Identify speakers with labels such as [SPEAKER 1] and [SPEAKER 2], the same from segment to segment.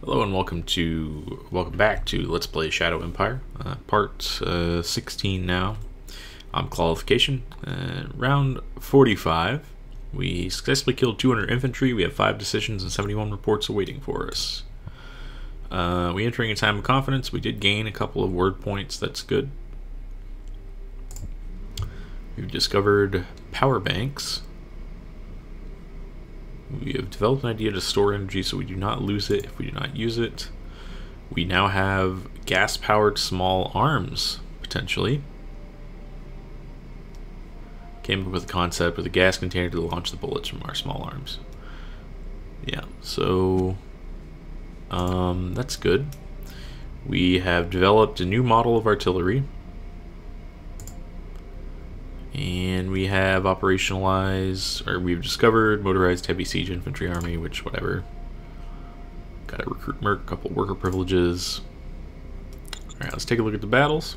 [SPEAKER 1] Hello and welcome back to Let's Play Shadow Empire, part 16 now. Qualification, round 45. We successfully killed 200 infantry. We have 5 decisions and 71 reports awaiting for us. We entering a time of confidence. We did gain a couple of word points. That's good. We've discovered power banks. We have developed an idea to store energy so we do not lose it if we do not use it. We now have gas-powered small arms, potentially. Came up with a concept with a gas container to launch the bullets from our small arms. Yeah, so that's good. We have developed a new model of artillery. And we have operationalized, or we've discovered motorized heavy siege infantry army, which whatever. Got to recruit merc, couple worker privileges. Alright, let's take a look at the battles.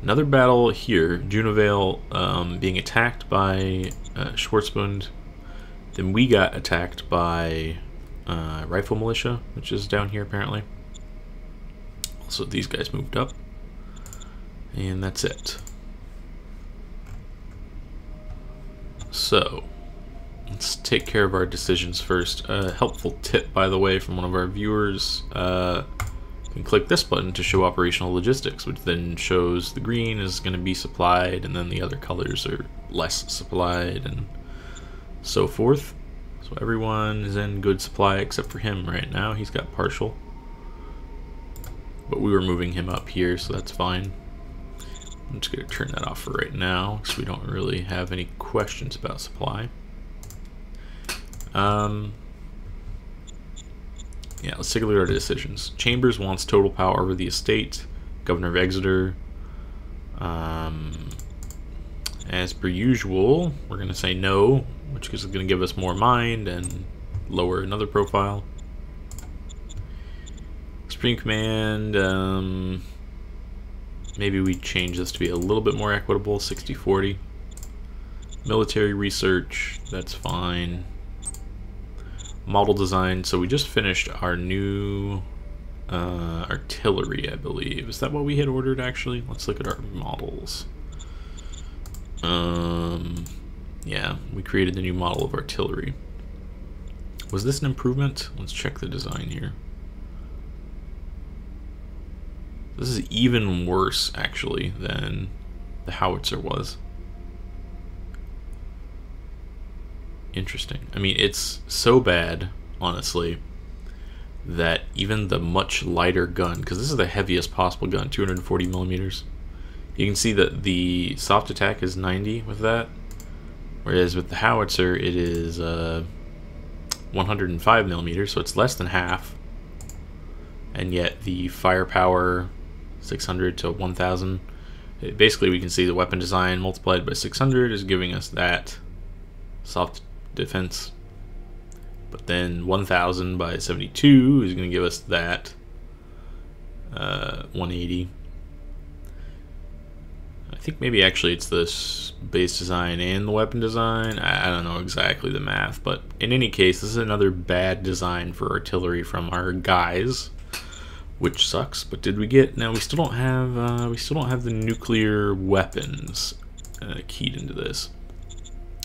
[SPEAKER 1] Another battle here, Junavale being attacked by Schwarzbund. Then we got attacked by Rifle Militia, which is down here apparently. Also, these guys moved up. And that's it. So, let's take care of our decisions first. A helpful tip, by the way, from one of our viewers. You can click this button to show operational logistics, which then shows the green is going to be supplied, and then the other colors are less supplied, and so forth. So everyone is in good supply except for him right now. He's got partial. But we were moving him up here, so that's fine. I'm just going to turn that off for right now because we don't really have any questions about supply. Yeah, let's take a look at our decisions. Chambers wants total power over the estate. Governor of Exeter. As per usual, we're going to say no, which is going to give us more mind and lower another profile. Supreme Command, maybe we change this to be a little bit more equitable, 60-40. Military research, that's fine. Model design, so we just finished our new artillery, I believe. Is that what we had ordered, actually? Let's look at our models. Yeah, we created the new model of artillery. Was this an improvement? Let's check the design here. This is even worse, actually, than the howitzer was. Interesting. I mean, it's so bad, honestly, that even the much lighter gun, because this is the heaviest possible gun, 240 millimeters, you can see that the soft attack is 90 with that, whereas with the howitzer it is 105 millimeters, so it's less than half, and yet the firepower 600 to 1000. Basically, we can see the weapon design multiplied by 600 is giving us that soft defense, but then 1000 by 72 is going to give us that 180. I think maybe actually it's this base design and the weapon design. I don't know exactly the math, but in any case, this is another bad design for artillery from our guys, which sucks. But did we get? No, we still don't have the nuclear weapons keyed into this.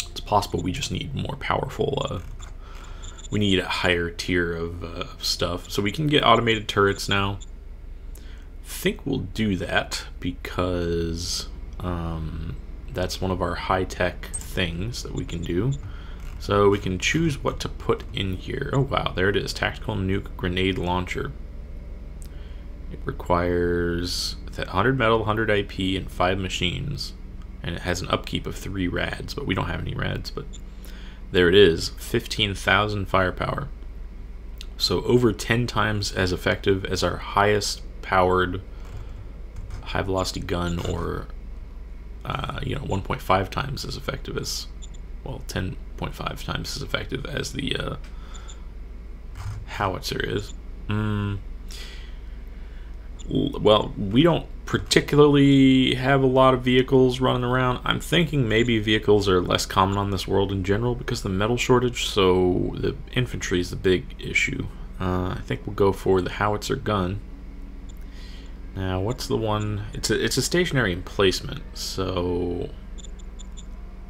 [SPEAKER 1] It's possible we just need more powerful. We need a higher tier of stuff, so we can get automated turrets now. I think we'll do that because that's one of our high-tech things that we can do. So we can choose what to put in here. Oh wow, there it is. Tactical nuke grenade launcher. It requires 100 metal, 100 IP, and 5 machines. And it has an upkeep of 3 rads, but we don't have any rads. But there it is, 15,000 firepower. So over 10 times as effective as our highest powered high velocity gun, or 1.5 times as effective as, well, 10.5 times as effective as the howitzer is. Well, we don't particularly have a lot of vehicles running around. I'm thinking maybe vehicles are less common on this world in general because of the metal shortage, so the infantry is the big issue. I think we'll go for the howitzer gun. Now, what's the one? It's a stationary emplacement, so...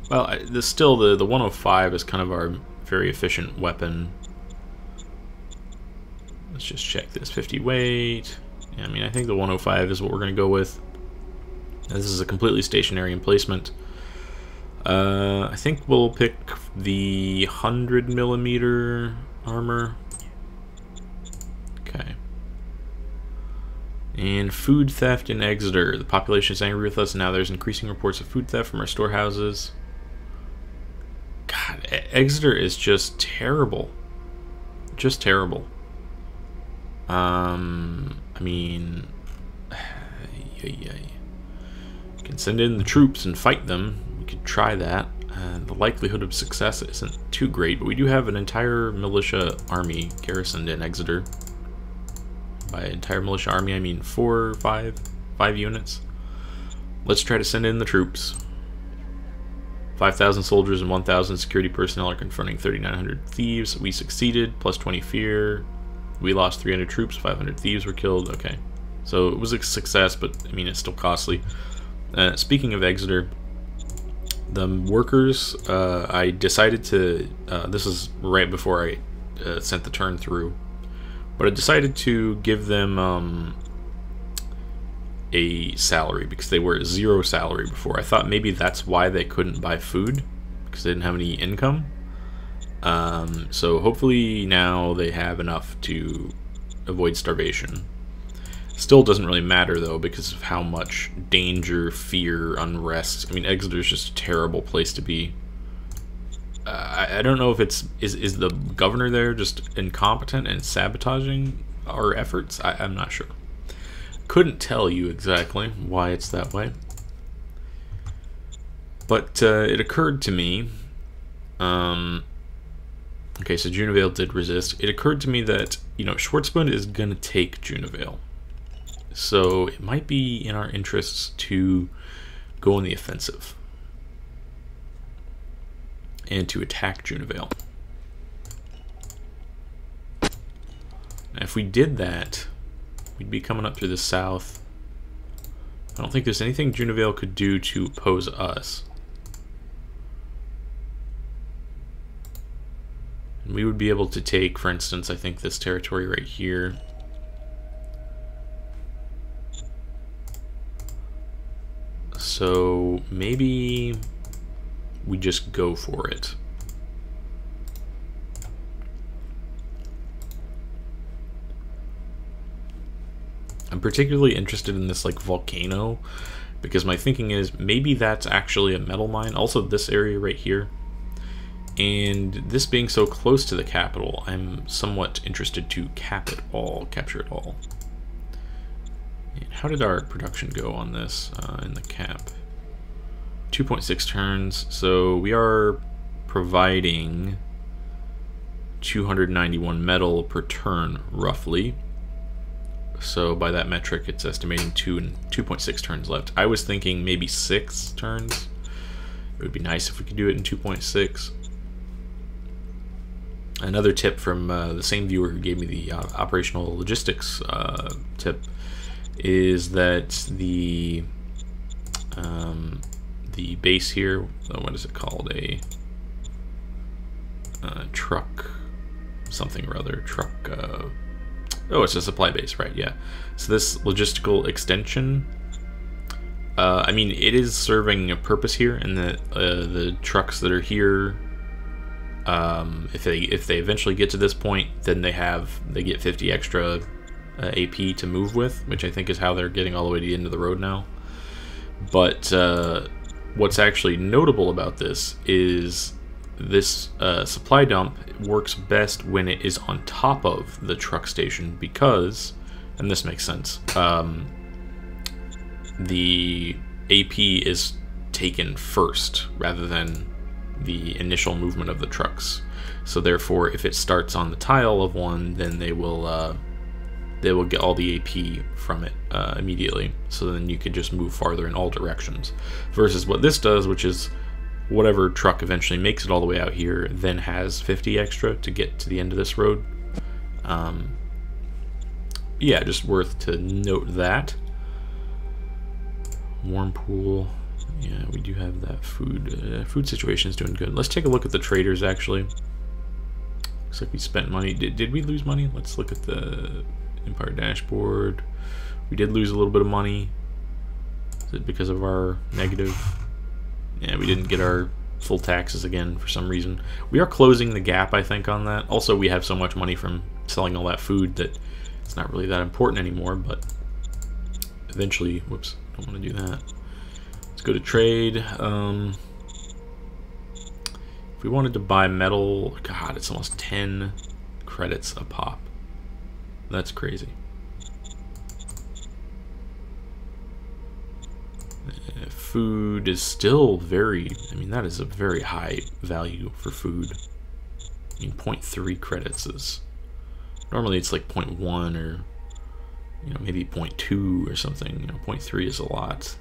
[SPEAKER 1] Well, still, the 105 is kind of our very efficient weapon. Let's just check this. 50 weight. Yeah, I mean, I think the 105 is what we're going to go with. This is a completely stationary emplacement. I think we'll pick the 100mm armor. Okay. And food theft in Exeter. The population is angry with us, and now there's increasing reports of food theft from our storehouses. God, Exeter is just terrible. Just terrible. I mean... You can send in the troops and fight them. We could try that. The likelihood of success isn't too great, but we do have an entire militia army garrisoned in Exeter. By entire militia army, I mean 5 units. Let's try to send in the troops. 5,000 soldiers and 1,000 security personnel are confronting 3,900 thieves. We succeeded, plus 20 fear. We lost 300 troops, 500 thieves were killed. Okay, so it was a success, but I mean, it's still costly. Speaking of Exeter, the workers, I decided to, this is right before I sent the turn through, but I decided to give them a salary because they were at 0 salary before. I thought maybe that's why they couldn't buy food, because they didn't have any income. So hopefully now they have enough to avoid starvation. Still doesn't really matter though because of how much danger, fear, unrest. I mean, Exeter's just a terrible place to be. I don't know if is the governor there just incompetent and sabotaging our efforts? I'm not sure. Couldn't tell you exactly why it's that way. But it occurred to me, okay, so Junivale did resist. It occurred to me that, you know, Schwarzbund is going to take Junivale. So it might be in our interests to go on the offensive and to attack Junivale. Now, if we did that, we'd be coming up through the south. I don't think there's anything Junivale could do to oppose us. And we would be able to take, for instance, I think this territory right here. So maybe we just go for it. I'm particularly interested in this like volcano because my thinking is maybe that's actually a metal mine. Also this area right here. And this being so close to the capital, I'm somewhat interested to capture it all. And how did our production go on this in the cap? 2.6 turns, so we are providing 291 metal per turn, roughly. So by that metric, it's estimating 2.6 turns left. I was thinking maybe 6 turns. It would be nice if we could do it in 2.6. Another tip from the same viewer who gave me the operational logistics tip is that the base here, what is it called? A truck, something or other. Truck. Oh, it's a supply base, right? Yeah. So this logistical extension, I mean, it is serving a purpose here, and the trucks that are here, if they eventually get to this point, then they get 50 extra AP to move with, which I think is how they're getting all the way to the end of the road now. But what's actually notable about this is this supply dump works best when it is on top of the truck station because, and this makes sense, the AP is taken first rather than the initial movement of the trucks. So therefore, if it starts on the tile of one, then they will get all the AP from it immediately. So then you could just move farther in all directions. Versus what this does, which is whatever truck eventually makes it all the way out here, then has 50 extra to get to the end of this road. Yeah, just worth to note that. Warm pool. Yeah, we do have that food. Food situation is doing good. Let's take a look at the traders, actually. Looks like we spent money. Did we lose money? Let's look at the Empire dashboard. We did lose a little bit of money. Is it because of our negative? Yeah, we didn't get our full taxes again for some reason. We are closing the gap, I think, on that. Also, we have so much money from selling all that food that it's not really that important anymore, but eventually, whoops, don't want to do that. Let's go to trade. If we wanted to buy metal, God, it's almost 10 credits a pop. That's crazy. Food is still very, I mean, that is a very high value for food. I mean, 0.3 credits is, normally it's like 0.1 or, you know, maybe 0.2 or something. You know, 0.3 is a lot.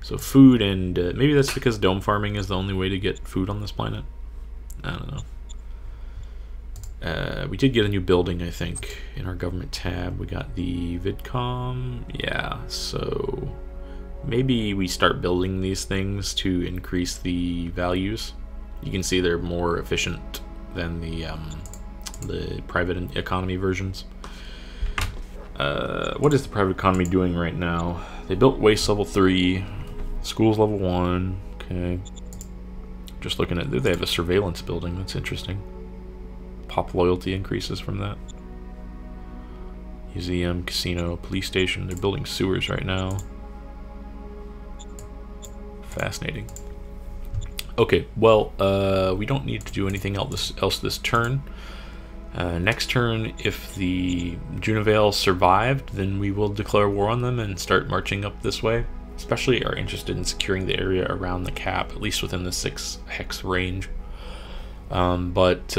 [SPEAKER 1] So food, and maybe that's because dome farming is the only way to get food on this planet. I don't know. We did get a new building, I think, in our government tab. We got the VidCom. Yeah, so maybe we start building these things to increase the values. You can see they're more efficient than the private economy versions. What is the private economy doing right now? They built waste level 3, schools level 1. Okay. Just looking at, they have a surveillance building. That's interesting. Pop loyalty increases from that. Museum, casino, police station. They're building sewers right now. Fascinating. Okay, well, we don't need to do anything else this turn. Next turn, if the Junivale survived, then we will declare war on them and start marching up this way. Especially are interested in securing the area around the cap, at least within the 6 hex range. But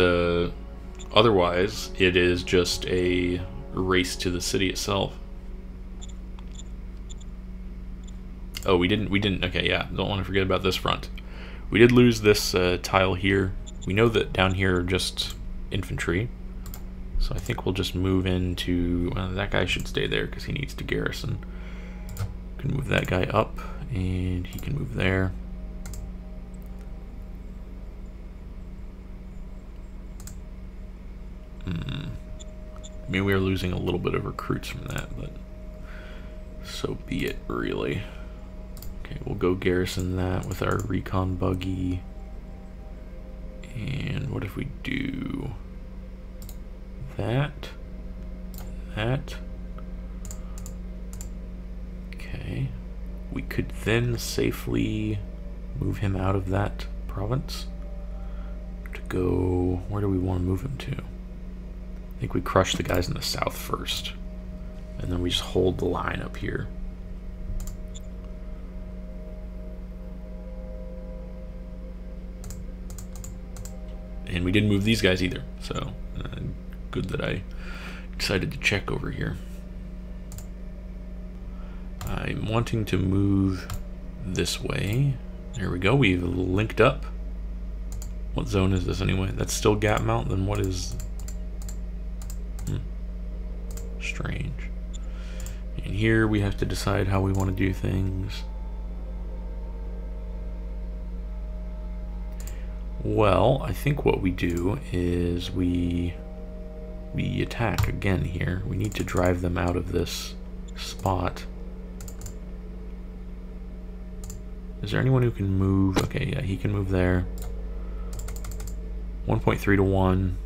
[SPEAKER 1] otherwise, it is just a race to the city itself. Oh, we didn't, okay, yeah, don't want to forget about this front. We did lose this tile here. We know that down here are just infantry. So I think we'll just move into, that guy should stay there because he needs to garrison. Can move that guy up, and he can move there. I mean, we are losing a little bit of recruits from that, but so be it, really. Okay, we'll go garrison that with our recon buggy. And what if we do that? Okay. We could then safely move him out of that province to go, where do we want to move him to? I think we crush the guys in the south first, and then we just hold the line up here. And we didn't move these guys either, so good that I decided to check over here. I'm wanting to move this way. There we go, we've linked up. What zone is this anyway? That's still gap mount, then what is... Strange. And here we have to decide how we want to do things. Well, I think what we do is we attack again here. We need to drive them out of this spot. Is there anyone who can move? Okay, yeah, he can move there. 1.3 to 1.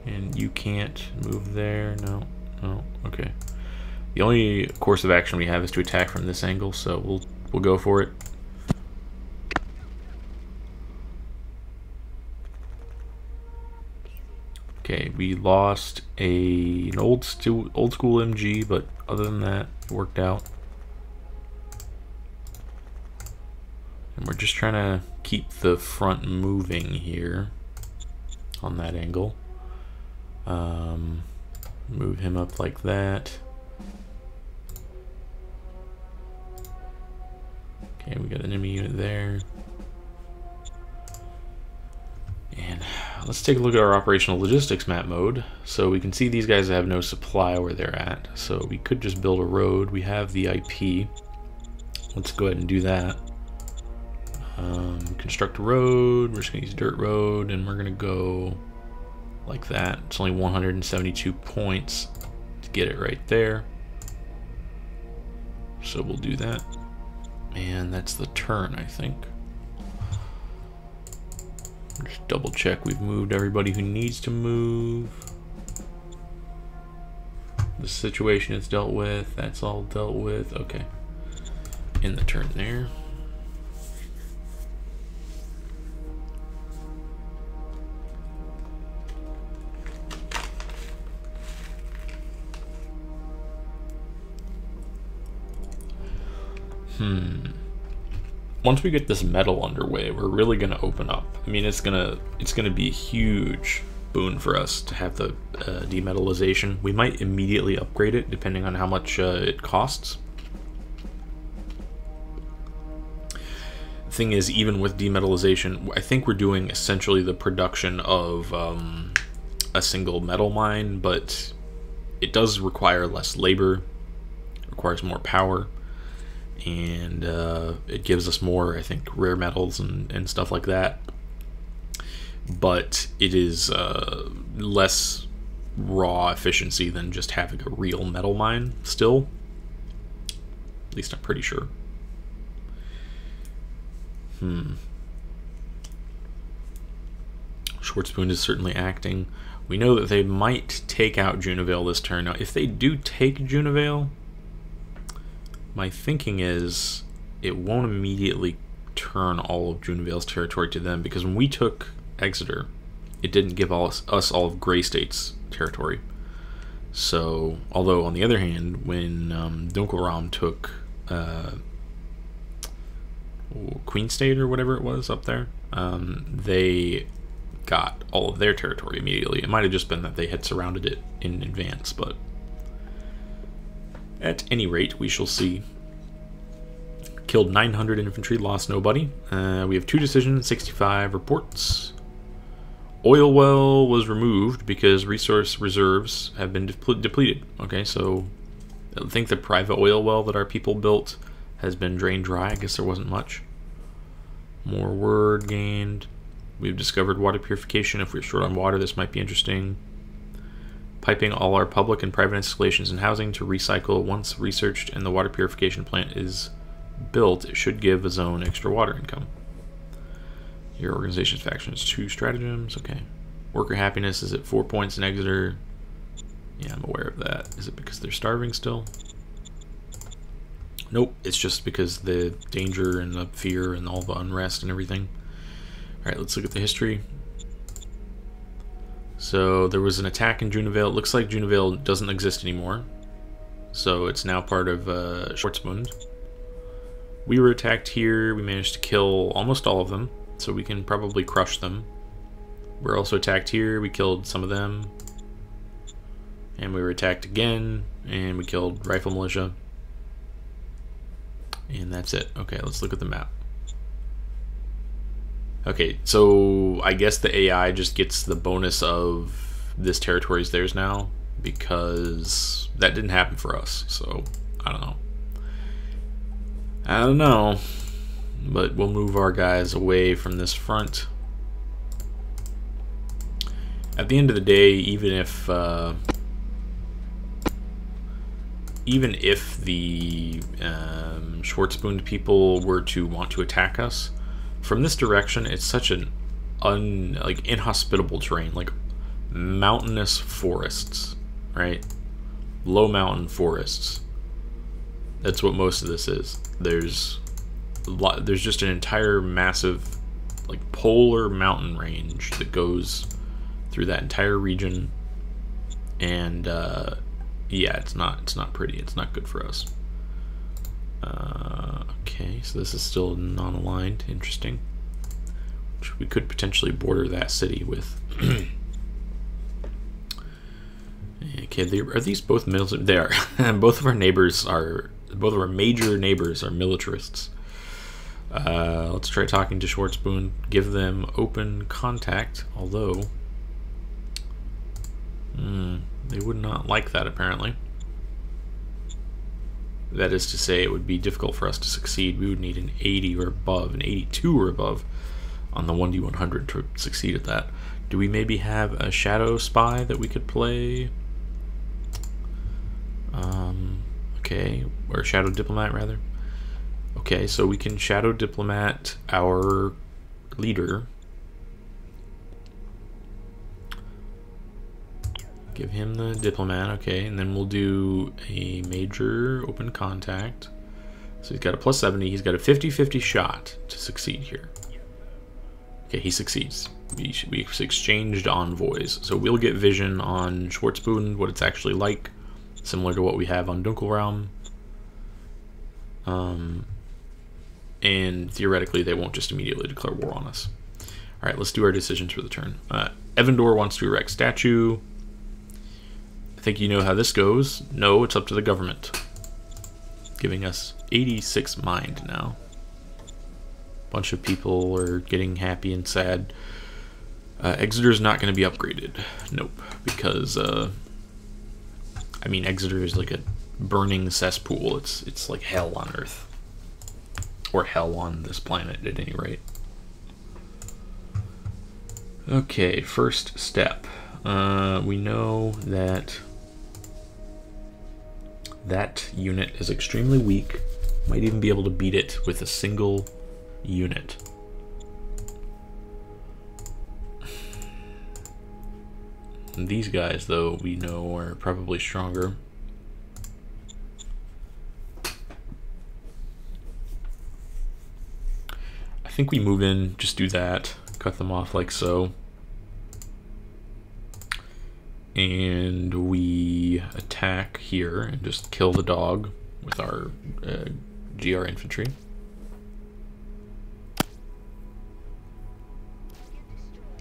[SPEAKER 1] And you can't move there. No, okay. The only course of action we have is to attack from this angle, so we'll go for it. Okay, we lost an old school MG, but other than that, it worked out. And we're just trying to keep the front moving here on that angle. Move him up like that. Okay, we got an enemy unit there. And Let's take a look at our operational logistics map mode. So we can see these guys have no supply where they're at. So we could just build a road. We have the IP. Let's go ahead and do that. Construct a road. We're just going to use dirt road, and we're going to go like that. It's only 172 points to get it right there. So we'll do that. And that's the turn, I think. Just double check we've moved everybody who needs to move. The situation is dealt with. That's all dealt with. Okay. In the turn there. Once we get this metal underway, we're really gonna open up. I mean, it's gonna be a huge boon for us to have the demetallization. We might immediately upgrade it depending on how much it costs. The thing is, even with demetallization, I think we're doing essentially the production of a single metal mine, but it does require less labor, requires more power. And it gives us more, I think, rare metals and stuff like that. But it is less raw efficiency than just having a real metal mine still. At least I'm pretty sure. Schwarzbund is certainly acting. We know that they might take out Junivale this turn. Now, if they do take Junivale, my thinking is it won't immediately turn all of Junivale's territory to them, because when we took Exeter, it didn't give us all of Grey State's territory. So, although on the other hand, when Dunkelraum took Queen State or whatever it was up there, they got all of their territory immediately. It might have just been that they had surrounded it in advance, but at any rate, we shall see. Killed 900 infantry, lost nobody. We have 2 decisions, 65 reports. Oil well was removed because resource reserves have been depleted. Okay, so I think the private oil well that our people built has been drained dry. I guess there wasn't much. More word gained. We've discovered water purification. If we're short on water, this might be interesting. Piping all our public and private installations and housing to recycle. Once researched and the water purification plant is built, it should give a zone extra water income. Your organization's factions 2 stratagems. Okay. Worker happiness is at 4 points in Exeter. Yeah, I'm aware of that. Is it because they're starving still? Nope, it's just because the danger and the fear and all the unrest and everything. Alright, let's look at the history. So there was an attack in Junivale. It looks like Junivale doesn't exist anymore. So it's now part of Schwarzbund. We were attacked here. We managed to kill almost all of them, so we can probably crush them. We're also attacked here. We killed some of them. And we were attacked again, and we killed Rifle Militia. And that's it. Okay, let's look at the map. Okay, so I guess the AI just gets the bonus of this territory is theirs now, because that didn't happen for us, so I don't know. I don't know, but we'll move our guys away from this front. At the end of the day, even if the Schwarzbund people were to want to attack us, from this direction, it's such an inhospitable terrain, like mountainous forests, right? Low mountain forests. That's what most of this is. There's just an entire massive, like, polar mountain range that goes through that entire region, and yeah, it's not pretty. It's not good for us. Okay, so this is still non-aligned. Interesting. Which we could potentially border that city with. Okay, are these both military? They are. Both of our major neighbors are militarists. Let's try talking to Schwarzbund. Give them open contact. Although They would not like that, apparently. That is to say, it would be difficult for us to succeed. We would need an 80 or above, an 82 or above on the 1d100 to succeed at that. Do we maybe have a shadow spy that we could play? Okay, or shadow diplomat rather. Okay, so we can shadow diplomat our leader. Give him the diplomat, okay, and then we'll do a major open contact. So he's got a plus 70, he's got a 50-50 shot to succeed here. Okay, he succeeds. We exchanged envoys, so we'll get vision on Schwarzbund, what it's actually like, similar to what we have on Dunkelraum. And theoretically, they won't just immediately declare war on us. Alright, let's do our decisions for the turn. Evandor wants to erect statue. I think you know how this goes. No, it's up to the government. Giving us 86 mind now. Bunch of people are getting happy and sad. Exeter's not going to be upgraded. Nope. Because, I mean, Exeter is like a burning cesspool. It's like hell on Earth. Or hell on this planet, at any rate. Okay, first step. We know that that unit is extremely weak. Might even be able to beat it with a single unit. And these guys, though, we know are probably stronger. I think we move in, just do that, cut them off like so. And we attack here and just kill the dog with our GR infantry.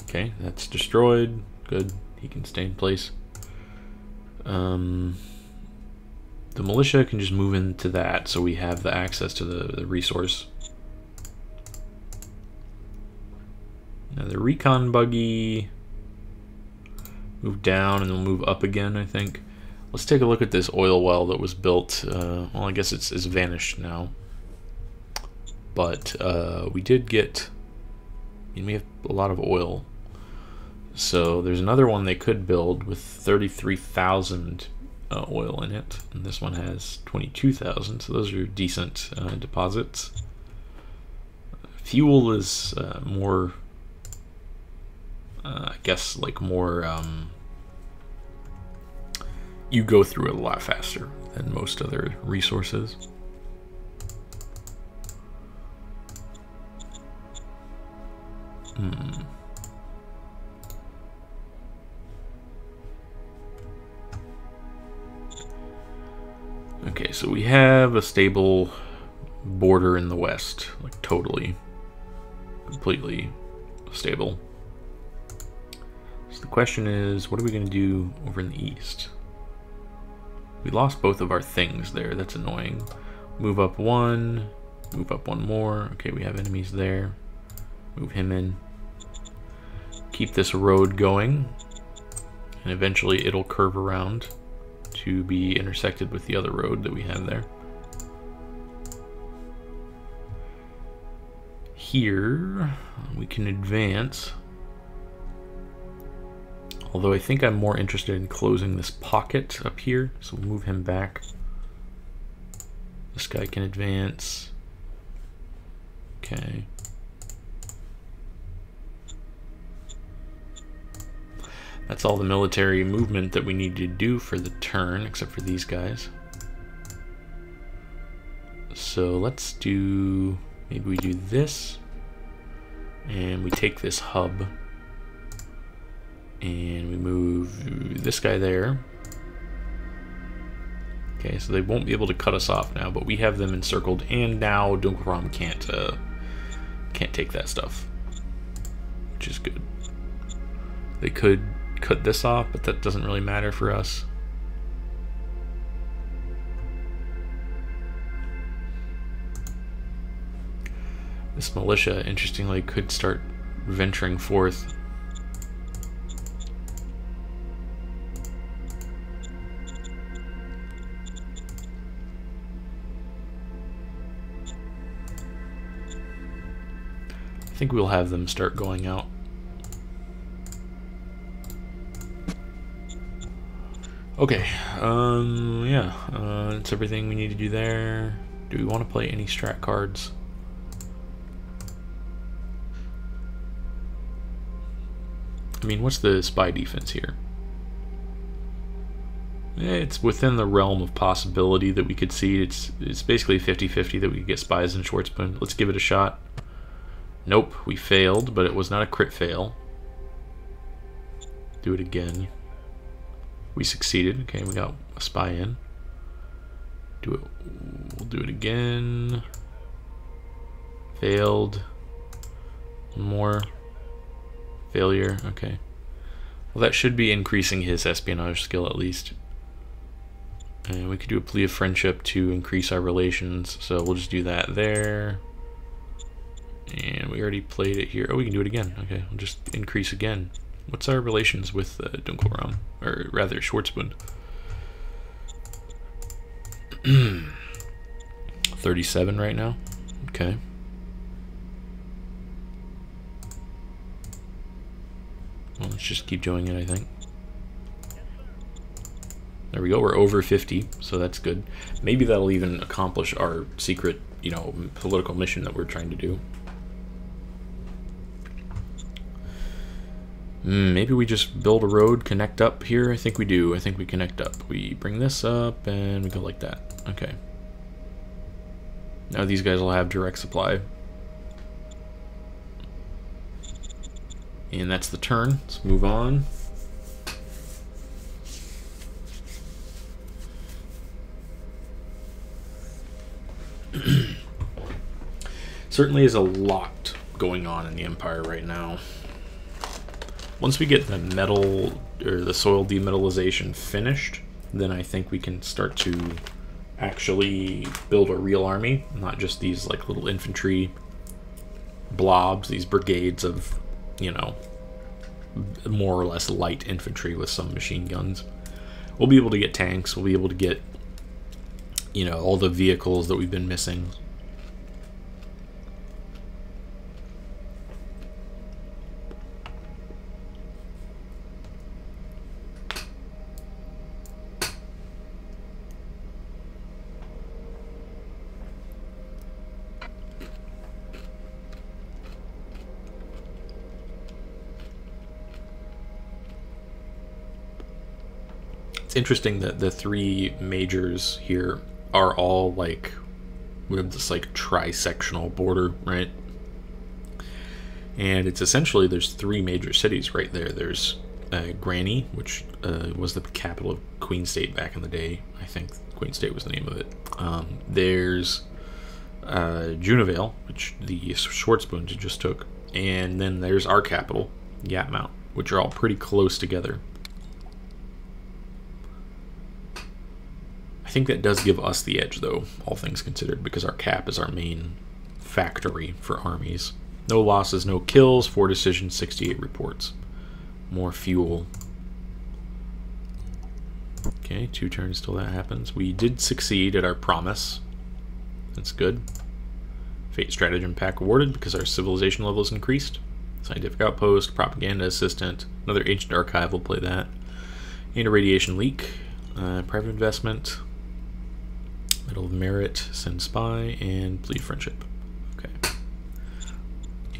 [SPEAKER 1] Okay, that's destroyed. Good, he can stay in place. The militia can just move into that, so we have the access to the resource. Now the recon buggy move down and then we'll move up again, I think. Let's take a look at this oil well that was built. Well, I guess it's vanished now. But we did get... I mean, we have a lot of oil. So there's another one they could build with 33,000 oil in it. And this one has 22,000, so those are decent deposits. Fuel is more... I guess like more you go through it a lot faster than most other resources. Okay, so we have a stable border in the west, like totally, completely stable. The question is, what are we going to do over in the east? We lost both of our things there. That's annoying. Move up one more. Okay, we have enemies there. Move him in. Keep this road going. And eventually it'll curve around to be intersected with the other road that we have there. Here, we can advance. Although I think I'm more interested in closing this pocket up here, so we'll move him back. This guy can advance. Okay. That's all the military movement that we need to do for the turn, except for these guys. So let's do... maybe we do this. And we take this hub. And we move this guy there. Okay, so they won't be able to cut us off now, but we have them encircled, and now Dunkelraum can't take that stuff, which is good. They could cut this off, but that doesn't really matter for us. This militia, interestingly, could start venturing forth. think we'll have them start going out. Okay, yeah, that's everything we need to do there. Do we want to play any strat cards? I mean, what's the spy defense here? It's within the realm of possibility that we could see. It's basically 50-50 that we could get spies in Schwarzbund. Let's give it a shot. Nope, we failed, but it was not a crit fail. Do it again. We succeeded. Okay, we got a spy in. Do it. We'll do it again. Failed. One more. Failure. Okay. Well, that should be increasing his espionage skill at least. And we could do a plea of friendship to increase our relations. So we'll just do that there. And we already played it here. Oh, we can do it again. Okay, we'll just increase again. What's our relations with Dunkelraum? Or rather, Schwarzbund. 37 right now. Okay. Well, let's just keep doing it, I think. There we go, we're over 50, so that's good. Maybe that'll even accomplish our secret, you know, political mission that we're trying to do. Maybe we just build a road, connect up here. I think we do. I think we connect up. We bring this up and we go like that. Okay. Now these guys will have direct supply. And that's the turn. Let's move on. Certainly is a lot going on in the Empire right now. Once we get the metal or the soil demetallization finished, then I think we can start to actually build a real army, not just these like little infantry blobs, these brigades of, you know, more or less light infantry with some machine guns. We'll be able to get tanks, we'll be able to get, you know, all the vehicles that we've been missing. It's interesting that the three majors here are all like, we have this like tri-sectional border, right? And it's essentially, there's three major cities right there. There's Granny, which was the capital of Queen State back in the day. I think Queen State was the name of it. There's Junavale, which the Schwarzbund just took. And then there's our capital, Yatmount, which are all pretty close together. I think that does give us the edge, though, all things considered, because our cap is our main factory for armies. No losses, no kills, 4 decisions, 68 reports. More fuel. Okay, 2 turns till that happens. We did succeed at our promise. That's good. Fate Stratagem Pack awarded because our civilization level is increased. Scientific Outpost, Propaganda Assistant, another Ancient Archive, we'll play that. And a Radiation Leak. Private Investment. Medal of Merit, Send Spy, and Plea of Friendship. Okay.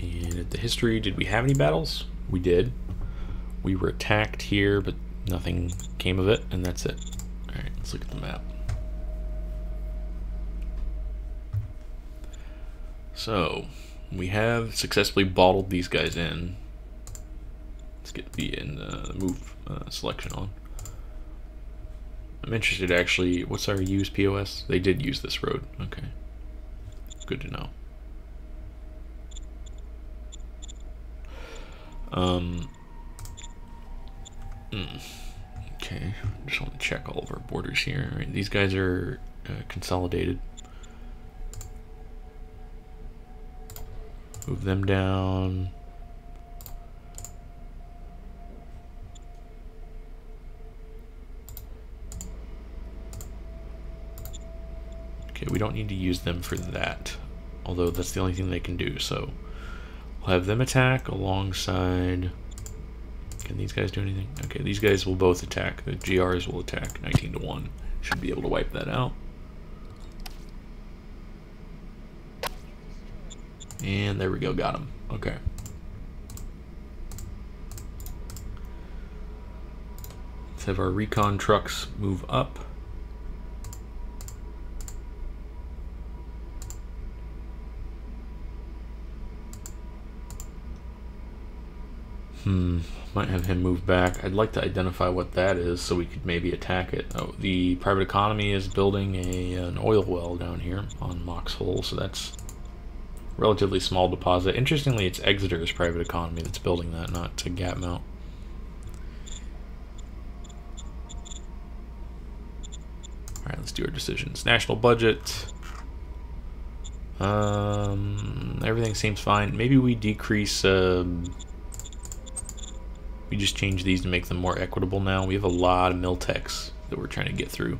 [SPEAKER 1] And at the history, did we have any battles? We did. We were attacked here, but nothing came of it, and that's it. Alright, let's look at the map. So, we have successfully bottled these guys in. Let's get the move selection on. I'm interested, actually. What's our use POS? They did use this road. Okay. Good to know. Okay. Just want to check all of our borders here. All right, these guys are consolidated. Move them down. Okay, we don't need to use them for that, although that's the only thing they can do, so we'll have them attack alongside... Can these guys do anything? Okay, these guys will both attack. The GRs will attack 19 to 1. Should be able to wipe that out. And there we go, got him. Okay. Let's have our recon trucks move up. Might have him move back. I'd like to identify what that is so we could maybe attack it. Oh, the private economy is building an oil well down here on Mox Hole, so that's a relatively small deposit. Interestingly, it's Exeter's private economy that's building that, not to Gatmount. Alright, let's do our decisions. National budget. Everything seems fine. Maybe we decrease... we just change these to make them more equitable now. We have a lot of Miltex that we're trying to get through.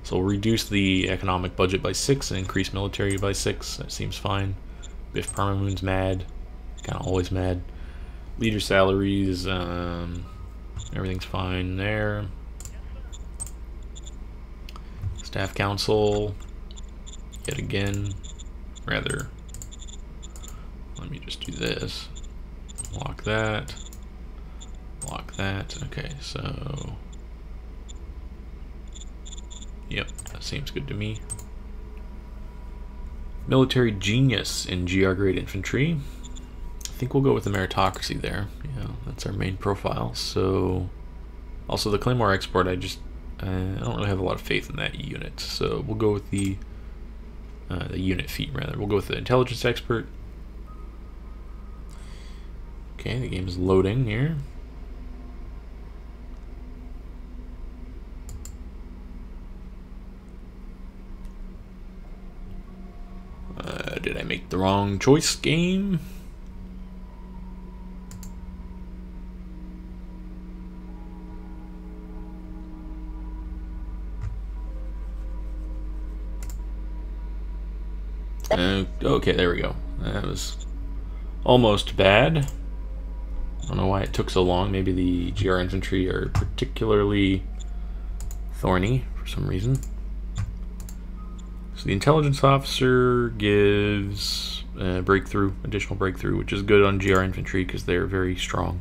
[SPEAKER 1] So we'll reduce the economic budget by 6 and increase military by 6. That seems fine. Biff Parmamoon's mad. Kind of always mad. Leader salaries, everything's fine there. Staff council, yet again. Rather, let me just do this. Lock that. Lock that. Okay, so... Yep, that seems good to me. Military genius in GR grade infantry. I think we'll go with the meritocracy there. Yeah, that's our main profile. So, also the Claymore export, I don't really have a lot of faith in that unit. So we'll go with the unit feat rather. We'll go with the intelligence expert. Okay, the game is loading here. Did I make the wrong choice, game? Okay, there we go. That was almost bad. I don't know why it took so long. Maybe the GR infantry are particularly thorny for some reason. So the intelligence officer gives breakthrough, additional breakthrough, which is good on GR infantry because they're very strong.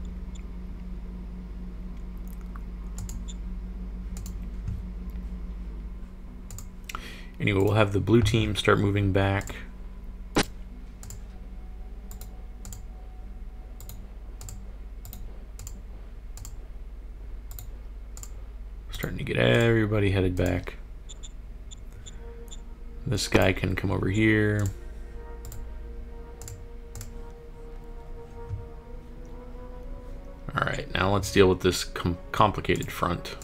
[SPEAKER 1] Anyway, we'll have the blue team start moving back. Starting to get everybody headed back. This guy can come over here. Alright, now let's deal with this complicated front.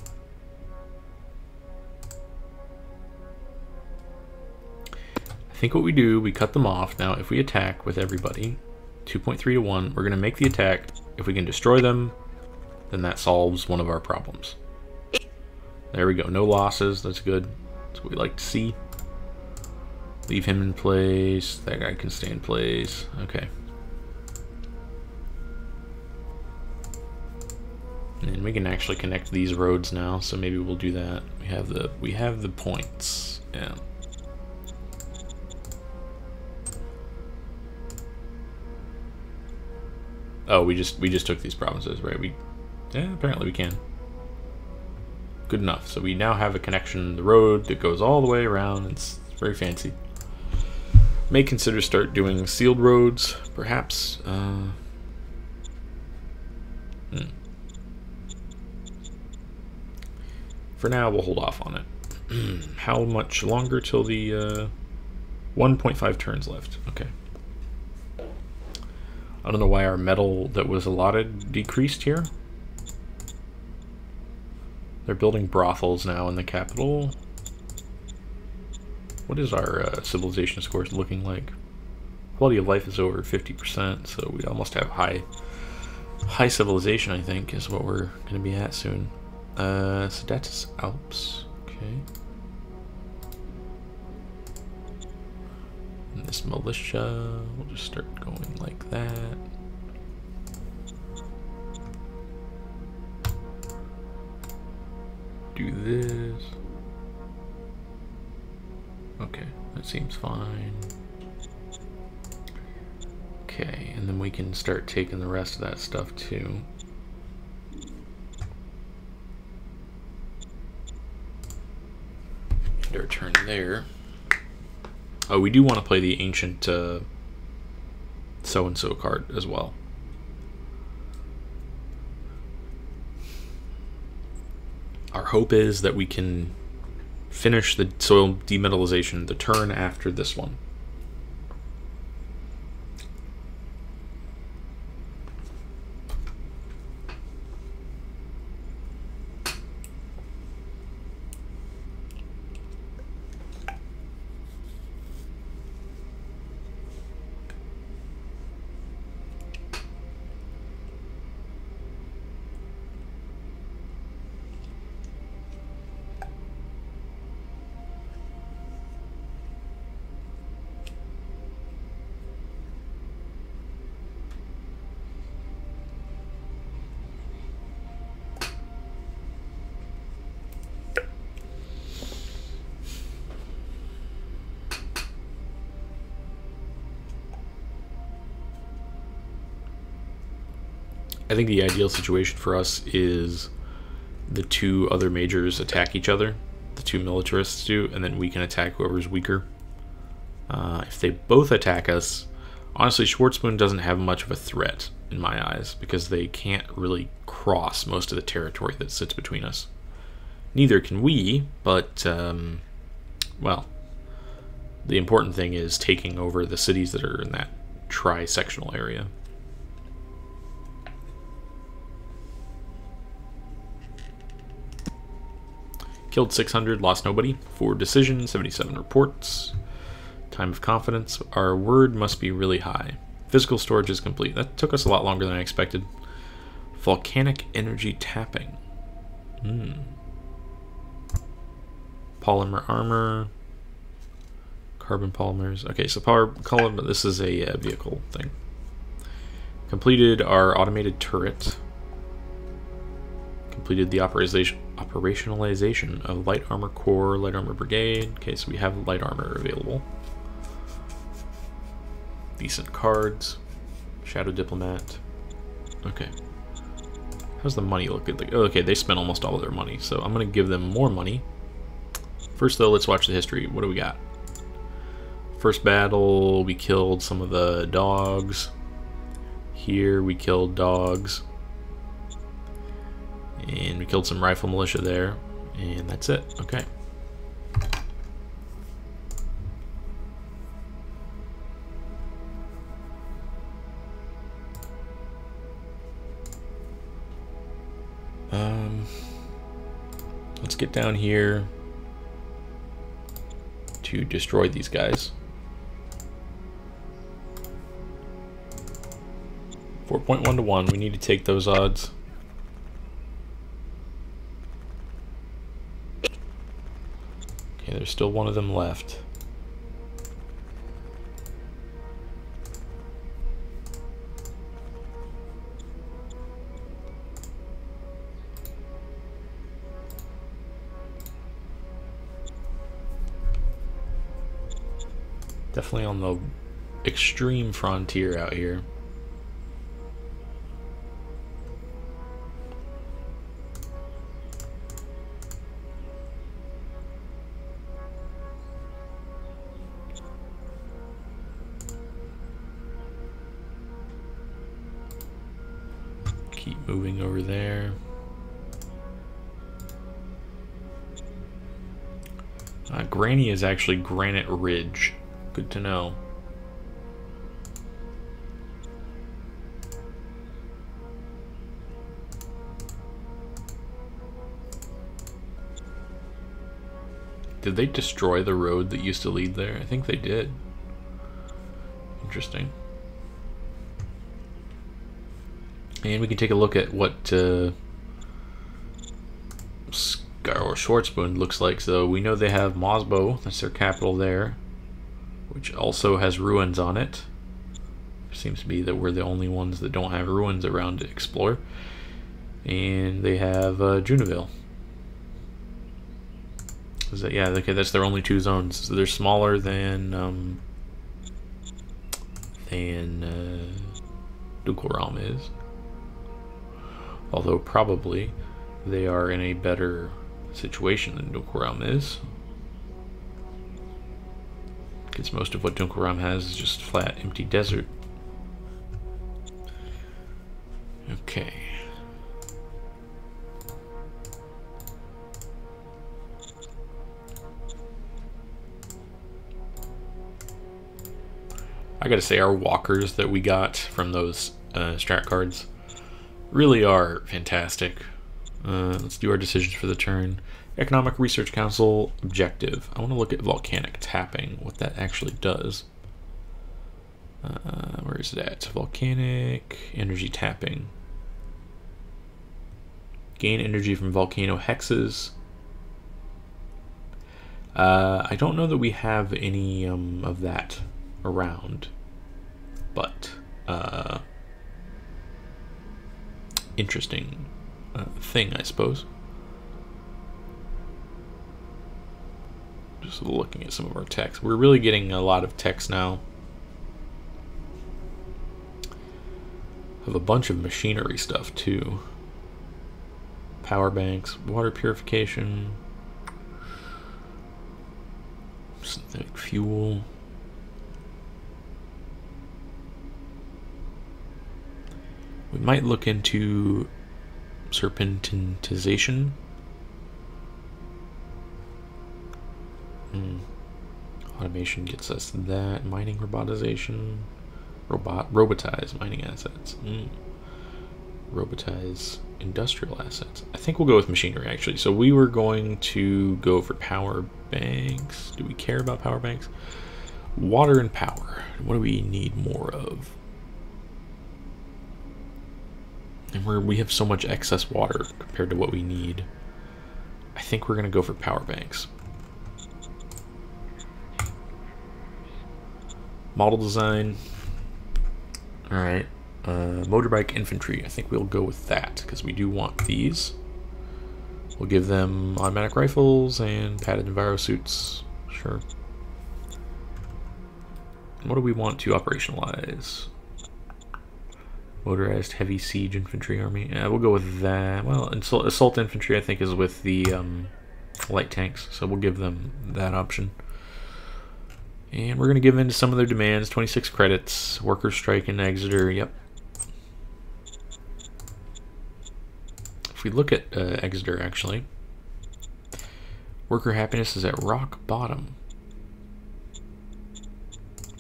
[SPEAKER 1] I think what we do, we cut them off. Now, if we attack with everybody, 2.3 to 1, we're going to make the attack. If we can destroy them, then that solves one of our problems. There we go. No losses. That's good. That's what we like to see. Leave him in place. That guy can stay in place. Okay. And we can actually connect these roads now, so maybe we'll do that. We have the points. Yeah. Oh, we just took these provinces, right? Yeah, apparently we can. Good enough. So we now have a connection, the road that goes all the way around. It's very fancy. May consider start doing sealed roads, perhaps. For now, we'll hold off on it. How much longer till the 1.5 turns left? Okay. I don't know why our metal that was allotted decreased here. They're building brothels now in the capital. What is our civilization scores looking like? Quality of life is over 50%, so we almost have high civilization, I think, is what we're going to be at soon. Sedatus Alps, okay. And this militia, we'll just start going like that. do this. Okay, that seems fine. Okay, and then we can start taking the rest of that stuff too. And our turn there. Oh, we do want to play the ancient so-and-so card as well. Our hope is that we can finish the soil demetallization the turn after this one. I think the ideal situation for us is the two other majors attack each other, the two militarists do, and then we can attack whoever's weaker. If they both attack us, honestly, Schwarzbund doesn't have much of a threat in my eyes because they can't really cross most of the territory that sits between us. Neither can we, but, well, the important thing is taking over the cities that are in that tri-sectional area. Killed 600, lost nobody. 4 decisions, 77 reports. Time of confidence. Our word must be really high. Physical storage is complete. That took us a lot longer than I expected. Volcanic energy tapping. Polymer armor. Carbon polymers. Okay, so power column. This is a vehicle thing. Completed our automated turret. Completed the operationalization of light armor corps, light armor brigade. Okay, so we have light armor available. Decent cards. Shadow diplomat. Okay. How's the money look? Oh, okay, they spent almost all of their money, so I'm gonna give them more money. First though, let's watch the history. What do we got? First battle, we killed some of the dogs. Here we killed dogs. And we killed some rifle militia there. And that's it. Okay. Let's get down here to destroy these guys. 4.1 to 1. We need to take those odds. Okay, there's still one of them left. Definitely on the extreme frontier out here. Keep moving over there. Granny is actually Granite Ridge. Good to know. Did they destroy the road that used to lead there? I think they did. Interesting. And we can take a look at what Schwarzbund looks like. So we know they have Mosbo, that's their capital there, which also has ruins on it. Seems to be that we're the only ones that don't have ruins around to explore. And they have Junaville. Is that, yeah, okay, that's their only two zones. So they're smaller than Dunkelraum is. Although probably they are in a better situation than Dunkelraum is. Because most of what Dunkelraum has is just flat, empty desert. Okay. I gotta say, our walkers that we got from those strat cards really are fantastic. Let's do our decisions for the turn. Economic Research Council objective. I want to look at volcanic tapping, what that actually does. Where is it at? Volcanic energy tapping. Gain energy from volcano hexes. I don't know that we have any of that around, but interesting thing, I suppose. Just looking at some of our text, we're really getting a lot of text now. Have a bunch of machinery stuff too. Power banks, water purification, synthetic fuel. We might look into serpentization. Automation gets us that. Mining robotization. Robotize mining assets. Robotize industrial assets. I think we'll go with machinery, actually. So we were going to go for power banks. Do we care about power banks? Water and power. What do we need more of? And we have so much excess water compared to what we need. I think we're going to go for power banks. Model design. Alright. Motorbike infantry. I think we'll go with that because we do want these. We'll give them automatic rifles and padded enviro suits. Sure. What do we want to operationalize? Motorized heavy siege infantry army. Yeah, we'll go with that. Well, assault infantry I think is with the light tanks, so we'll give them that option. And we're going to give in to some of their demands. 26 credits. Worker strike in Exeter. Yep. If we look at Exeter, actually, worker happiness is at rock bottom.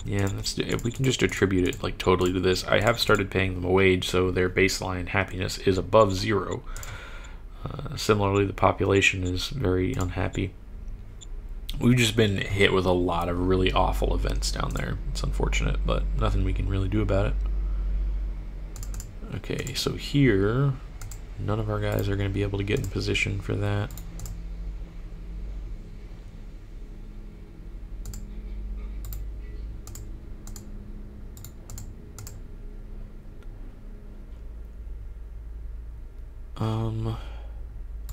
[SPEAKER 1] Yeah, if we can just attribute it like totally to this. I have started paying them a wage, so their baseline happiness is above 0. Similarly, the population is very unhappy. We've just been hit with a lot of really awful events down there. It's unfortunate, but nothing we can really do about it. Okay, so here, none of our guys are going to be able to get in position for that.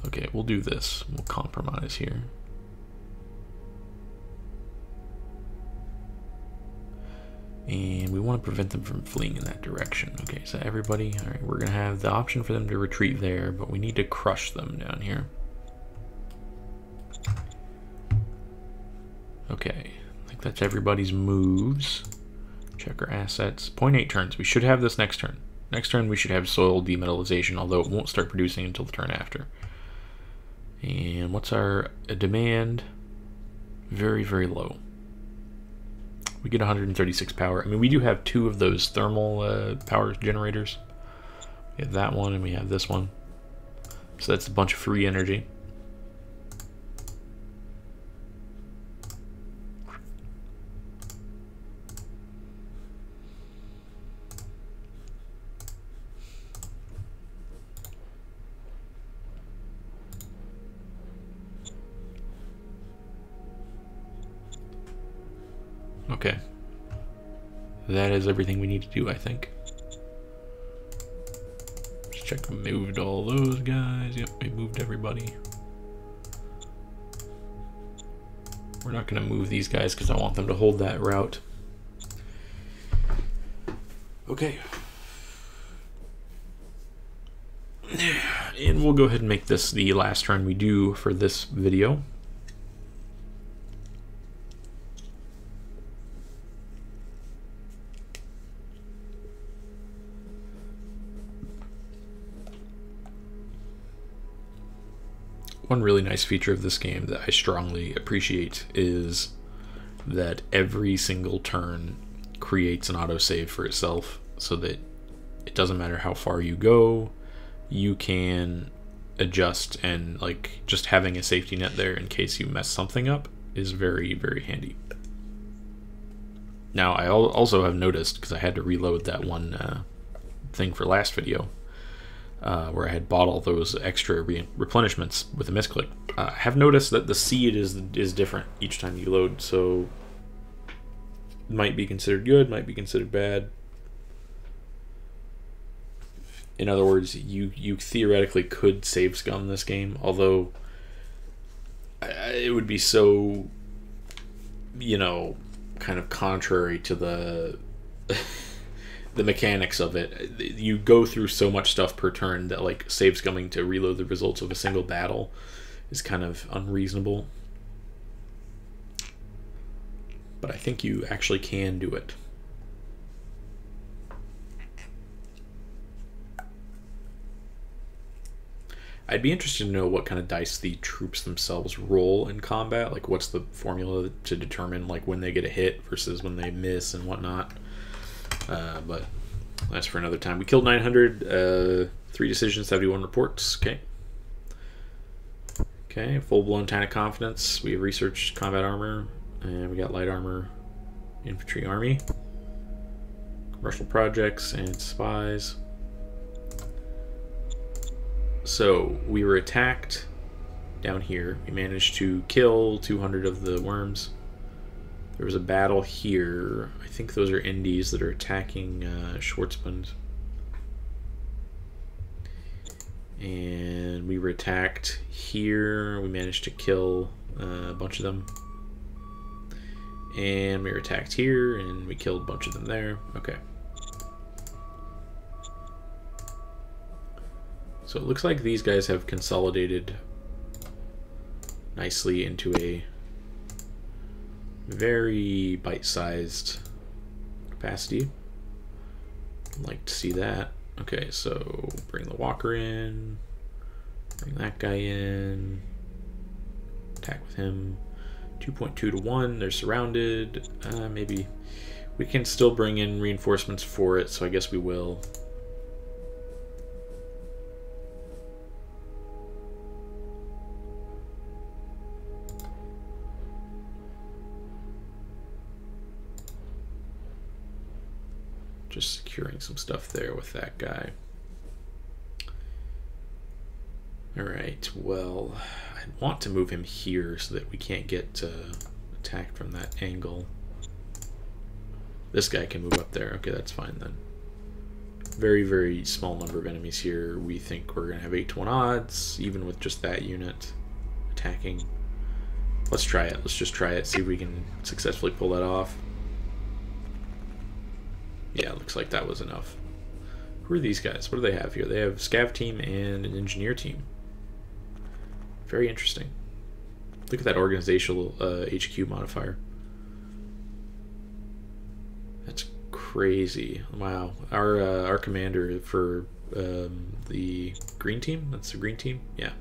[SPEAKER 1] Okay, we'll do this. We'll compromise here. And we want to prevent them from fleeing in that direction. Okay, so everybody, all right, we're going to have the option for them to retreat there, but we need to crush them down here. Okay, I think that's everybody's moves. Check our assets. 0.8 turns. We should have this next turn. Next turn we should have soil demetallization, although it won't start producing until the turn after. And what's our demand? Very, very low. We get 136 power. I mean, we do have 2 of those thermal power generators. We have that one and we have this one. So that's a bunch of free energy. Okay. That is everything we need to do, I think. Just check we moved all those guys. Yep, we moved everybody. We're not going to move these guys because I want them to hold that route. Okay. And we'll go ahead and make this the last turn we do for this video. One really nice feature of this game that I strongly appreciate is that every single turn creates an autosave for itself, so that it doesn't matter how far you go, you can adjust, and like just having a safety net there in case you mess something up is very, very handy. Now I also have noticed, because I had to reload that one thing for last video, where I had bought all those extra replenishments with a misclick. I have noticed that the seed is different each time you load, so it might be considered good, might be considered bad. In other words, you theoretically could save scum this game, although it would be so, you know, kind of contrary to the the mechanics of it. You go through so much stuff per turn that like save scumming to reload the results of a single battle is kind of unreasonable. But I think you actually can do it. I'd be interested to know what kind of dice the troops themselves roll in combat. Like, what's the formula to determine like when they get a hit versus when they miss and whatnot. But that's for another time. We killed 900, 3 decisions, 71 reports. Okay. Okay, full-blown Tanic Confidence. We have researched combat armor, and we got light armor, infantry army, commercial projects, and spies. So we were attacked down here. We managed to kill 200 of the worms. There was a battle here. I think those are Indies that are attacking Schwartzbund. And we were attacked here. We managed to kill a bunch of them. And we were attacked here, and we killed a bunch of them there. Okay. So it looks like these guys have consolidated nicely into a very bite-sized capacity. I'd like to see that. Okay, so bring the walker in, bring that guy in, attack with him. 2.2 to 1, they're surrounded. Maybe we can still bring in reinforcements for it, so I guess we will. Just securing some stuff there with that guy. Alright, well, I want to move him here so that we can't get attacked from that angle. This guy can move up there. Okay, that's fine then. Very, very small number of enemies here. We think we're going to have 8 to 1 odds, even with just that unit attacking. Let's try it. Let's just try it, see if we can successfully pull that off. Yeah, looks like that was enough. Who are these guys? What do they have here? They have Scav team and an engineer team. Very interesting. Look at that organizational HQ modifier. That's crazy. Wow. Our commander for the green team, that's the green team? Yeah.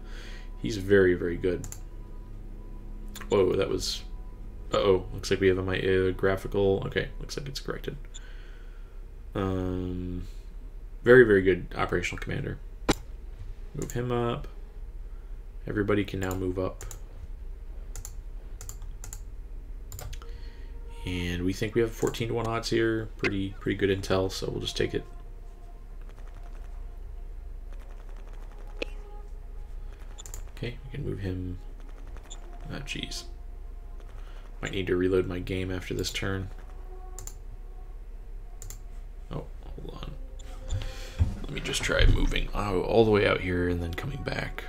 [SPEAKER 1] He's very, very good. Whoa, that was... Uh-oh. Looks like we have a graphical... Okay, looks like it's corrected. Very, very good operational commander. Move him up. Everybody can now move up. And we think we have 14 to 1 odds here. Pretty good intel, so we'll just take it. Okay, we can move him. Ah, jeez. Might need to reload my game after this turn. Oh, hold on. Let me just try moving all the way out here and then coming back.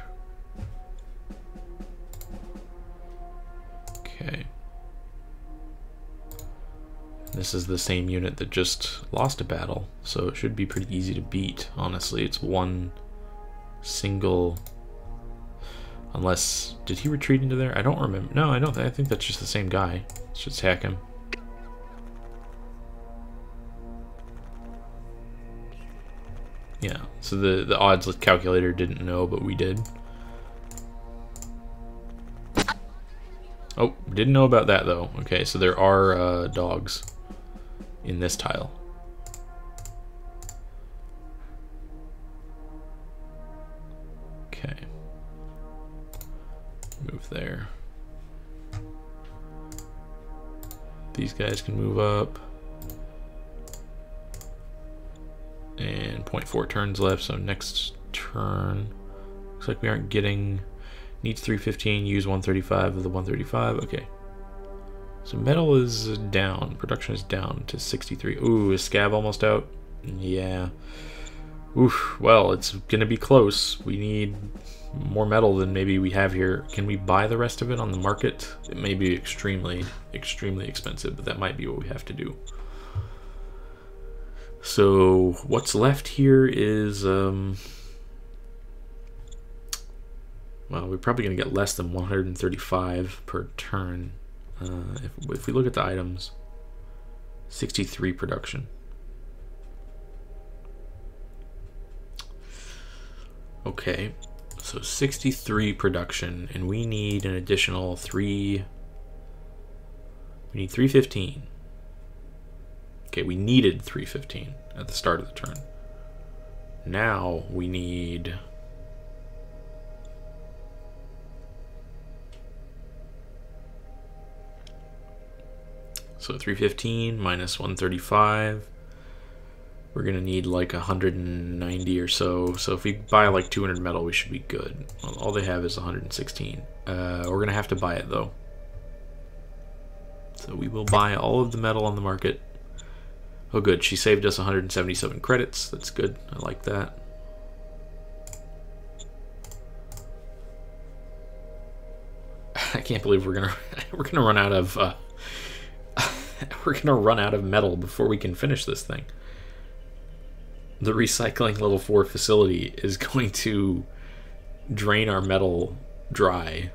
[SPEAKER 1] Okay. this is the same unit that just lost a battle, so it should be pretty easy to beat, honestly. It's one single... Unless... Did he retreat into there? I don't remember. No, I don't. I think that's just the same guy. Let's just hack him. Yeah, so the odds calculator didn't know, but we did. Oh, didn't know about that though. Okay, so there are dogs in this tile. Okay. Move there. These guys can move up. And 0.4 turns left, so next turn. Looks like we aren't getting... Needs 315, use 135 of the 135. Okay. So metal is down. Production is down to 63. Ooh, is scab almost out? Yeah. Oof, well, it's gonna be close. We need more metal than maybe we have here. Can we buy the rest of it on the market? It may be extremely, extremely expensive, but that might be what we have to do. So what's left here is, well, we're probably going to get less than 135 per turn. If we look at the items, 63 production. Okay, so 63 production, and we need an additional 3. We need 315. Okay, we needed 315 at the start of the turn. Now we need... So 315 minus 135. We're gonna need like 190 or so. So if we buy like 200 metal, we should be good. Well, all they have is 116. We're gonna have to buy it though. So we will buy all of the metal on the market. Oh good, she saved us 177 credits. That's good. I like that. I can't believe we're gonna run out of we're gonna run out of metal before we can finish this thing. The recycling level 4 facility is going to drain our metal dry.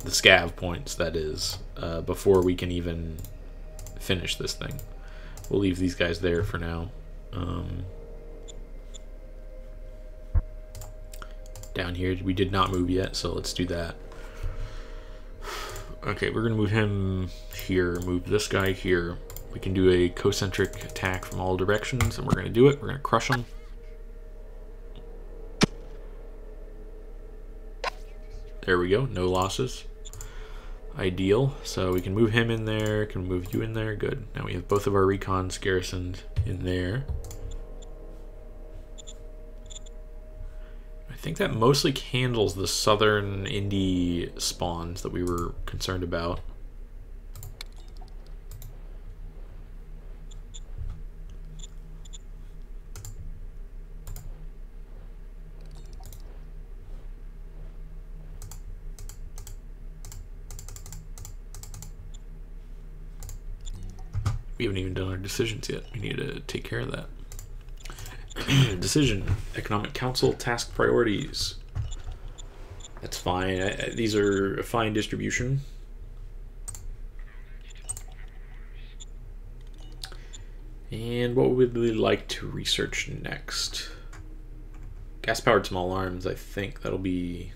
[SPEAKER 1] The scav points, that is, before we can even finish this thing. We'll leave these guys there for now. Down here, we did not move yet, so let's do that. Okay, we're going to move him here, move this guy here. We can do a concentric attack from all directions, and we're going to do it. We're going to crush him. There we go, no losses. Ideal. So we can move him in there, can move you in there, good. Now we have both of our recons garrisoned in there. I think that mostly handles the southern indie spawns that we were concerned about. We haven't even done our decisions yet. We need to take care of that. Decision. Economic Council task priorities. That's fine. These are a fine distribution. And what would we like to research next? Gas-powered small arms, I think that'll be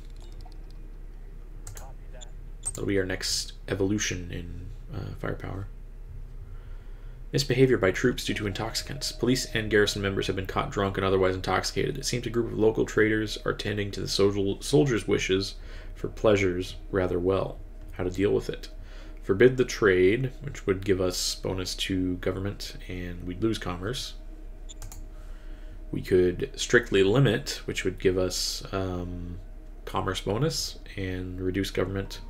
[SPEAKER 1] our next evolution in firepower. Misbehavior by troops due to intoxicants. Police and garrison members have been caught drunk and otherwise intoxicated. It seems a group of local traders are tending to the soldiers' wishes for pleasures rather well. How to deal with it? Forbid the trade, which would give us bonus to government, and we'd lose commerce. We could strictly limit, which would give us commerce bonus and reduce government.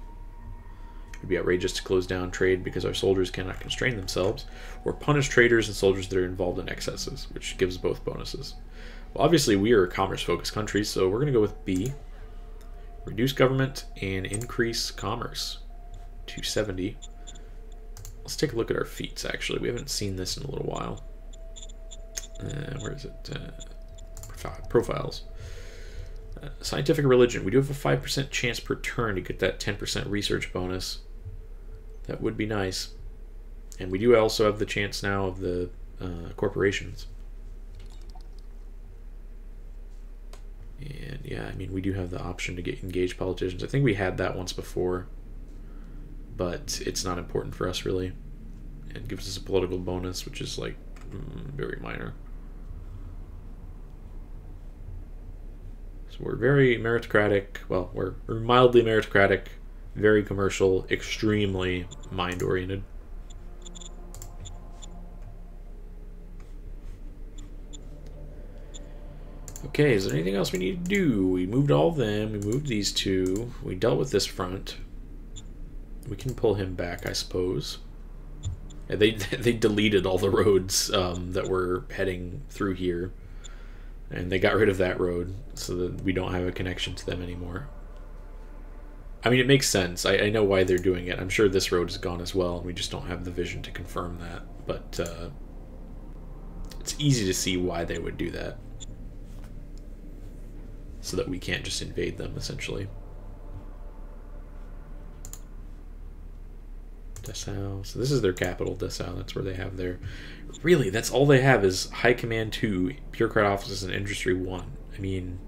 [SPEAKER 1] It would be outrageous to close down trade because our soldiers cannot constrain themselves, or punish traders and soldiers that are involved in excesses, which gives both bonuses. Well, obviously we are a commerce-focused country, so we're going to go with B. Reduce government and increase commerce. 270. Let's take a look at our feats, actually. We haven't seen this in a little while. Where is it? Profiles. Scientific religion. We do have a 5% chance per turn to get that 10% research bonus. That would be nice. And we do also have the chance now of the corporations. And yeah, I mean, we do have the option to get engaged politicians. I think we had that once before, but it's not important for us really. It gives us a political bonus, which is like very minor. So we're very meritocratic. Well, we're mildly meritocratic, very commercial, extremely mind-oriented. Okay, is there anything else we need to do? We moved all of them, we moved these two, we dealt with this front. We can pull him back, I suppose. Yeah, they deleted all the roads that were heading through here. And they got rid of that road so that we don't have a connection to them anymore. I mean, it makes sense. I know why they're doing it. I'm sure this road is gone as well, and we just don't have the vision to confirm that. But it's easy to see why they would do that. So that we can't just invade them, essentially. Dessau. So this is their capital, Dessau. That's where they have their... Really, that's all they have is High Command 2, Bureaucrat Offices, and Industry 1. I mean...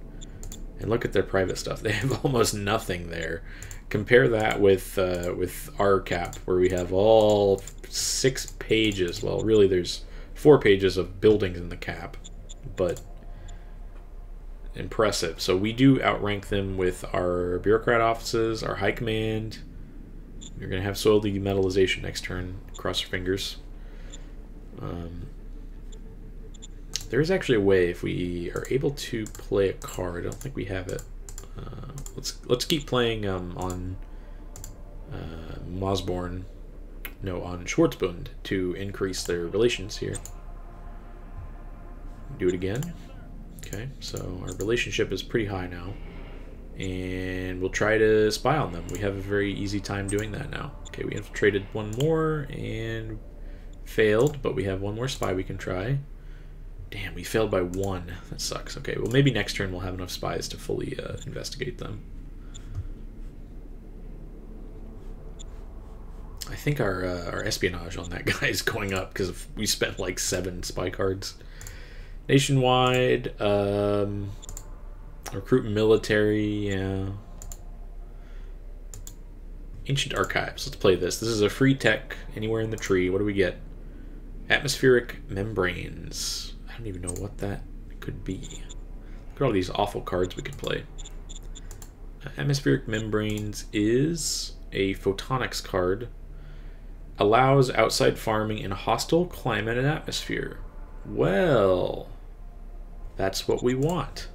[SPEAKER 1] And look at their private stuff. They have almost nothing there. Compare that with our cap, where we have all 6 pages. Well, really, there's 4 pages of buildings in the cap. But... impressive. So we do outrank them with our bureaucrat offices, our high command. We're going to have soil demetallization next turn. Cross your fingers. There is actually a way if we are able to play a card. I don't think we have it. Let's keep playing on Mosborn. No, on Schwarzbund to increase their relations here. Do it again. Okay, so our relationship is pretty high now, and we'll try to spy on them. We have a very easy time doing that now. Okay, we infiltrated one more and failed, but we have one more spy we can try. Damn, we failed by 1. That sucks. Okay, well maybe next turn we'll have enough spies to fully investigate them. I think our espionage on that guy is going up because we spent like 7 spy cards. Nationwide, recruit military, yeah. Ancient archives. Let's play this. This is a free tech anywhere in the tree. What do we get? Atmospheric membranes. I don't even know what that could be. Look at all these awful cards we could play. Atmospheric membranes is a photonics card. Allows outside farming in a hostile climate and atmosphere. Well, that's what we want.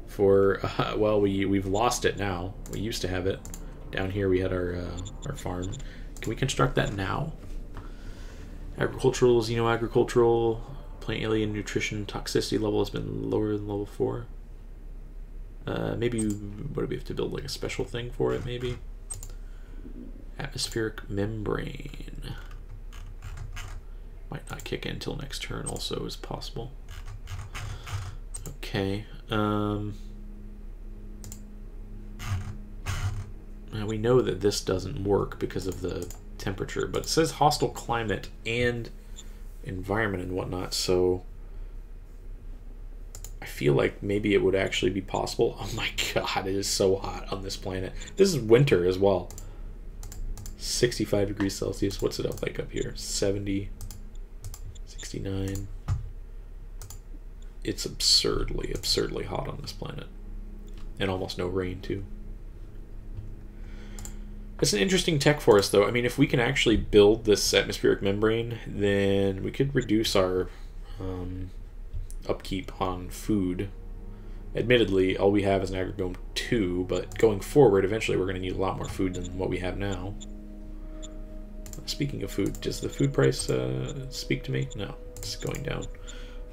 [SPEAKER 1] For well, we've lost it now. We used to have it down here. We had our farm. Can we construct that now? Agricultural, xenoagricultural, plant alien nutrition toxicity level has been lower than level 4. Maybe what do we have to build, like a special thing for it? Maybe atmospheric membrane. Might not kick in until next turn also is possible. Okay. Now we know that this doesn't work because of the temperature, but it says hostile climate and environment and whatnot, so I feel like maybe it would actually be possible. Oh my god, it is so hot on this planet. This is winter as well. 65 degrees Celsius. What's it up like up here? 70, 69. It's absurdly hot on this planet. And almost no rain, too. It's an interesting tech for us, though. I mean, if we can actually build this atmospheric membrane, then we could reduce our upkeep on food. Admittedly, all we have is an agricome 2, but going forward, eventually we're going to need a lot more food than what we have now. Speaking of food, does the food price speak to me? No, it's going down.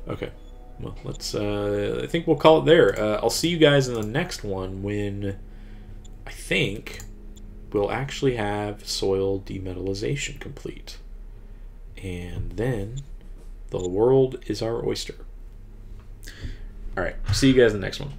[SPEAKER 1] Okay, well, let's, I think we'll call it there. I'll see you guys in the next one when I think we'll actually have soil demetallization complete. And then the world is our oyster. All right, see you guys in the next one.